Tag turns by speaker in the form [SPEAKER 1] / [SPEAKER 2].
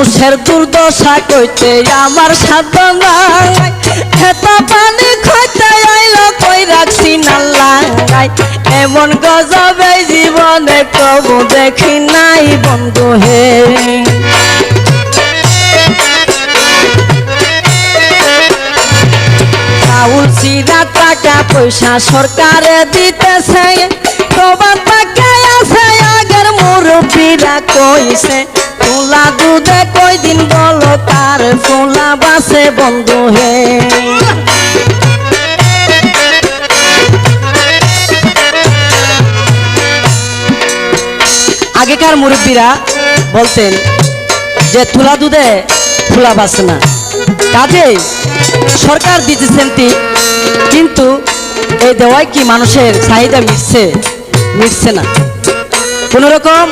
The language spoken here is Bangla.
[SPEAKER 1] মানুষের দুর্দশা কইতে আমার সাধ্য নাই, হেতা পানি খাইতে আইলো কই রাখছি নাল্লাই। এমন গজব এই জীবনে কবু দেখি নাই বন্ধু হে। চাউল চিরা টাকা পয়সা সরকারে দিতেছে, তোমার টাকা আছে আগের মুরব্বীরা কইছে, ফুলা দুধে কই দিন বলো তার ফুলা বাসে বন্ধু হে। আগেকার মুরব্বীরা বলতেন যে তুলা দুধে ফুলা বাসে না, কাজেই সরকার দিতেছেন ঠিক, কিন্তু এই দেওয়ায় কি মানুষের চাহিদা মিটছে না। কোন রকম